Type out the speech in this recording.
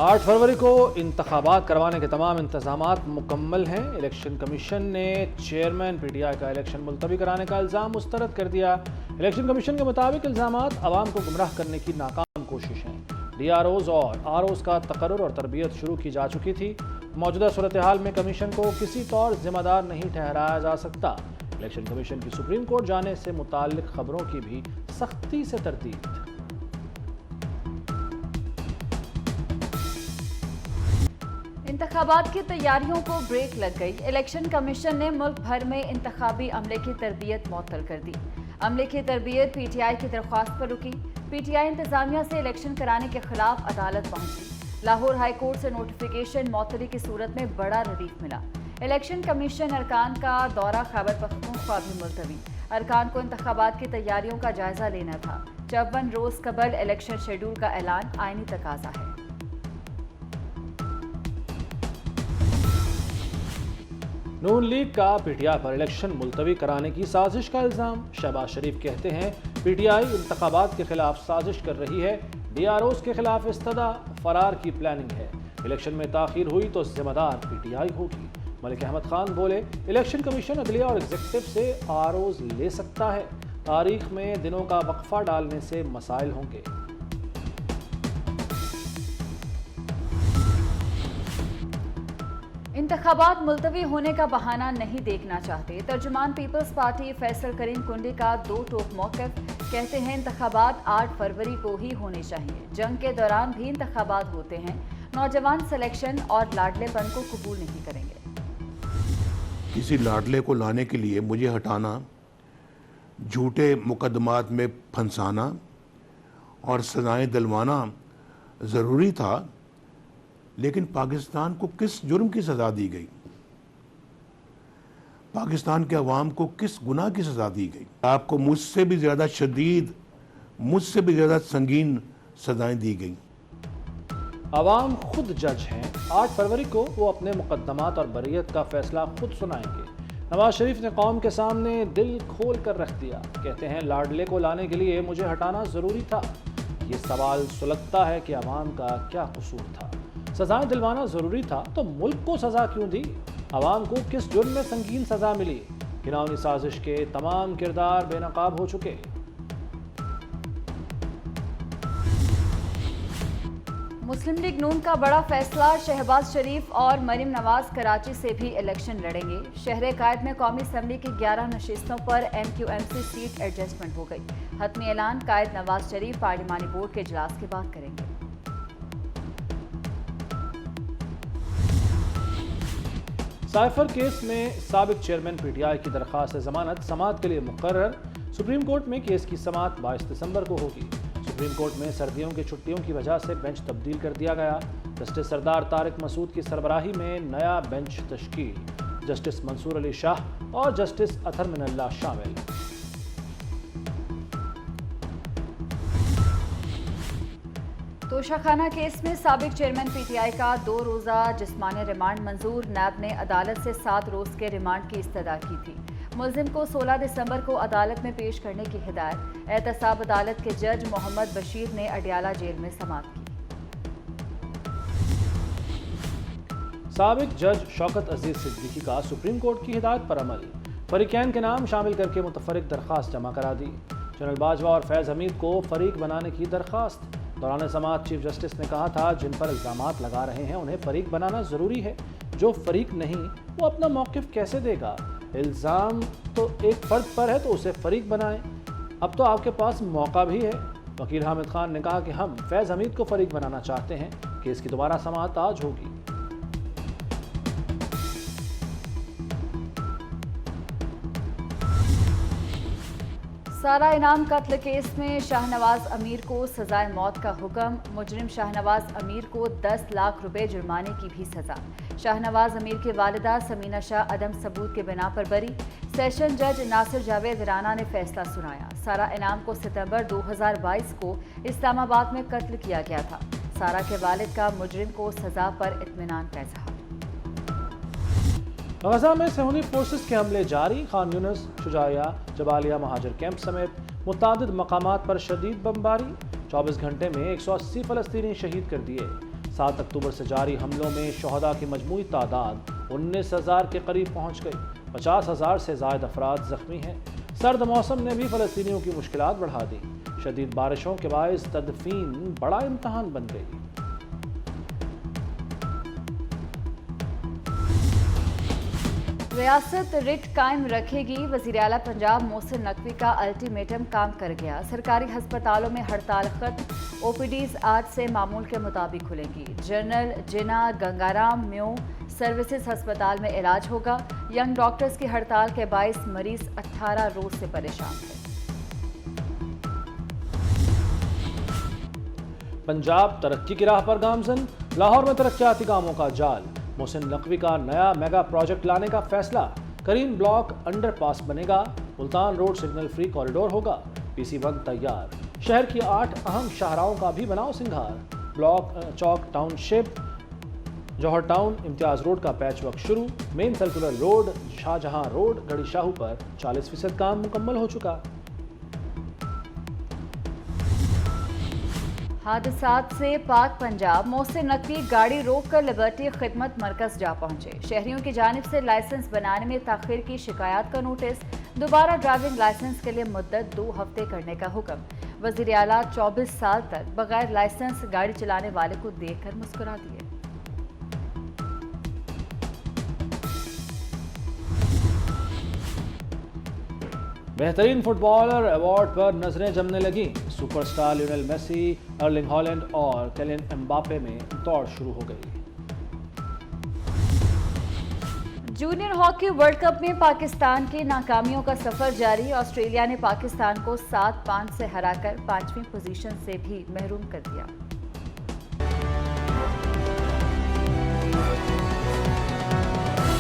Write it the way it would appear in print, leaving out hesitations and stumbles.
8 फरवरी को इंतखाबात करवाने के तमाम इंतजामात मुकम्मल हैं। इलेक्शन कमीशन ने चेयरमैन पीटीआई का इलेक्शन मुलतवी कराने का इल्ज़ाम मुस्तरद कर दिया। इलेक्शन कमीशन के मुताबिक इल्ज़ामात आवाम को गुमराह करने की नाकाम कोशिश हैं। DROs और ROs का तकर्रुर और तरबियत शुरू की जा चुकी थी। मौजूदा सूरत हाल में कमीशन को किसी तौर जिम्मेदार नहीं ठहराया जा सकता। इलेक्शन कमीशन की सुप्रीम कोर्ट जाने से मुताल्लिक खबरों की भी सख्ती से तरदीद। इंतखाबात की तैयारियों को ब्रेक लग गई। इलेक्शन कमीशन ने मुल्क भर में इंतखाबी अमले की तरबियत मुअत्तल कर दी। अमले की तरबियत PTI की दरख्वास्त पर रुकी। PTI इंतजामिया से इलेक्शन कराने के खिलाफ अदालत पहुंची। लाहौर हाई कोर्ट से नोटिफिकेशन मुअत्तली की सूरत में बड़ा रिलीफ मिला। इलेक्शन कमीशन अरकान का दौरा खैबर पख्तूनख्वा भी मुलतवी। अरकान को इंतखाबात की तैयारियों का जायजा लेना था। 54 रोज कबल इलेक्शन शेड्यूल का ऐलान आईनी तकाजा है। नून लीग का PTI पर इलेक्शन मुलतवी कराने की साजिश का इल्ज़ाम। शहबाज शरीफ कहते हैं PTI इंतखाबात के खिलाफ साजिश कर रही है। DROs के खिलाफ इस्तदा फरार की प्लानिंग है। इलेक्शन में ताखीर हुई तो जिम्मेदार PTI होगी। मलिक अहमद खान बोले इलेक्शन कमीशन अदलिया और एग्जीक्यूटिव से ROs ले सकता है। तारीख में दिनों का वक्फा डालने से मसाइल होंगे। इंतखाबात मुलतवी होने का बहाना नहीं देखना चाहते। तर्जुमान पीपल्स पार्टी फैसल करीम कुंडी का दो टोक मौक़िफ़। कहते हैं इंतखाबात 8 फरवरी को ही होने चाहिए। जंग के दौरान भी इंतखाबात होते हैं। नौजवान सिलेक्शन और लाडलेपन को कबूल नहीं करेंगे। किसी लाडले को लाने के लिए मुझे हटाना, झूठे मुकदमात में फंसाना और सजाएं दिलवाना ज़रूरी था, लेकिन पाकिस्तान को किस जुर्म की सज़ा दी गई? पाकिस्तान के अवाम को किस गुनाह की सज़ा दी गई? आपको मुझसे भी ज़्यादा शदीद, मुझसे भी ज़्यादा संगीन सज़ाएं दी गई। अवाम खुद जज हैं। 8 फरवरी को वो अपने मुकदमात और बरियत का फैसला खुद सुनाएंगे। नवाज शरीफ ने कौम के सामने दिल खोल कर रख दिया। कहते हैं लाडले को लाने के लिए मुझे हटाना ज़रूरी था। ये सवाल सुलगता है कि अवाम का क्या कसूर था? सजाएं दिलवाना ज़रूरी था तो मुल्क को सज़ा क्यों दी? अवाम को किस जुर्म में संगीन सज़ा मिली? घिनौनी साजिश के तमाम किरदार बेनकाब हो चुके। मुस्लिम लीग नून का बड़ा फैसला। शहबाज शरीफ और मरीम नवाज कराची से भी इलेक्शन लड़ेंगे। शहर कायद में कौमी असम्बली की 11 नशिस्तों पर MQMC सीट एडजस्टमेंट हो गई। हतमी ऐलान कायद नवाज शरीफ पार्लिमानी बोर्ड के इजलास के बाद करेंगे। साइफर केस में साबिक चेयरमैन PTI की दरख्वास्त जमानत समाअत के लिए मुकर्रर। सुप्रीम कोर्ट में केस की समाअत 22 दिसंबर को होगी। सुप्रीम कोर्ट में सर्दियों की छुट्टियों की वजह से बेंच तब्दील कर दिया गया। जस्टिस सरदार तारिक मसूद की सरबराही में नया बेंच तश्कील। जस्टिस मंसूर अली शाह और जस्टिस अतहर मिनल्ला शामिल। तोशाखाना केस में साबिक चेयरमैन PTI का 2 रोज़ा जिस्मानी रिमांड मंजूर। नैब ने अदालत से 7 रोज़ के रिमांड की इस्तदा की थी। मुलजिम को 16 दिसंबर को अदालत में पेश करने की हिदायत। एहतसाब अदालत के जज मोहम्मद बशीर ने अडियाला जेल में समाअत की। साबिक जज शौकत अजीज सिद्दीकी का सुप्रीम कोर्ट की हिदायत पर अमल। फरीकैन के नाम शामिल करके मुतफरिक दरख्वास्त जमा करा दी। जनरल बाजवा और फैज़ हमीद को फरीक बनाने की दरख्वास्त। दौरान समाअत चीफ जस्टिस ने कहा था जिन पर इल्ज़ामात लगा रहे हैं उन्हें फरीक बनाना ज़रूरी है। जो फरीक नहीं वो अपना मौक़िफ़ कैसे देगा? इल्ज़ाम तो एक फ़र्द पर है तो उसे फरीक बनाएं। अब तो आपके पास मौका भी है। वकील हामिद खान ने कहा कि हम फैज़ हमीद को फरीक बनाना चाहते हैं। केस की दोबारा समाअत आज होगी। सारा इनाम कत्ल केस में शाहनवाज अमीर को सजाए मौत का हुक्म। मुजरिम शाहनवाज अमीर को 10 लाख रुपए जुर्माने की भी सजा। शाहनवाज अमीर की वालिदा समीना शाह अदम सबूत के बिना पर बरी। सेशन जज नासिर जावेद राना ने फैसला सुनाया। सारा इनाम को सितंबर 2022 को इस्लामाबाद में कत्ल किया गया था। सारा के वालिद का मुजरिम को सजा पर इत्मीनान का इजहार। गजा में सहूनी फोर्सेस के हमले जारी। खान यूनिस, शुजाया, जबालिया महाजर कैंप समेत मुतादिद मकामात पर शदीद बमबारी। 24 घंटे में 180 फ़लस्तीनी शहीद कर दिए। 7 اکتوبر سے جاری حملوں میں شہداء کی مجموعی تعداد 19,000 کے قریب پہنچ گئی۔ 50,000 سے زائد افراد زخمی ہیں۔ سرد موسم نے بھی فلسطینیوں کی مشکلات بڑھا دی۔ شدید بارشوں کے باعث تدفین بڑا امتحان بن گئی۔ ریاست رٹ قائم رکھے گی، وزیر اعلیٰ پنجاب محسن نقوی کا الٹیمیٹم کام کر گیا۔ سرکاری ہسپتالوں میں ہڑتال ختم، او پی ڈیز آج سے معمول کے مطابق کھلیں گی۔ جنرل جنا گنگارام میو سروسز ہسپتال میں علاج ہوگا۔ ینگ ڈاکٹرز کی ہڑتال کے باعث مریض 18 روز سے پریشان تھے۔ پنجاب ترقی کی راہ پر گامزن، لاہور میں ترقیاتی کاموں کا جال۔ محسن نقوی کا نیا میگا پروجیکٹ لانے کا فیصلہ، کریم بلاک انڈر پاس بنے گا، Multan road signal free corridor ہوگا، PC-1 تیار۔ شہر کی 8 اہم شاہراہوں کا بھی بناؤ سنگھار، بلاک چوک ٹاؤن شپ، جوہر ٹاؤن، امتیاز روڈ کا پیچ ورک شروع، مین سرکولر روڈ، شاہجہاں روڈ، گڑھی شاہو پر 40% کام مکمل ہو چکا۔ حادثات سے پاک پنجاب، محسن نقوی گاڑی روک کر لبرٹی خدمت مرکز جا پہنچے۔ شہریوں کی جانب سے لائسنس بنانے میں تاخیر کی شکایات کا نوٹس، دوبارہ ڈرائیونگ لائسنس کے لیے مدت 2 ہفتے کرنے کا حکم۔ وزیر اعلیٰ 24 سال تک بغیر لائسنس گاڑی چلانے والے کو دیکھ کر مسکرا دیے۔ بہترین فٹ بالر ایوارڈ پر نظریں جمنے لگیں۔ Super star Lionel Messi, Erling Haaland اور کیلین امباپے میں دوڑ شروع ہو گئی۔ جونیئر ہاکی ورلڈ کپ میں پاکستان کی ناکامیوں کا سفر جاری، آسٹریلیا نے پاکستان کو 7-5 سے ہرا کر 5ویں پوزیشن سے بھی محروم کر دیا۔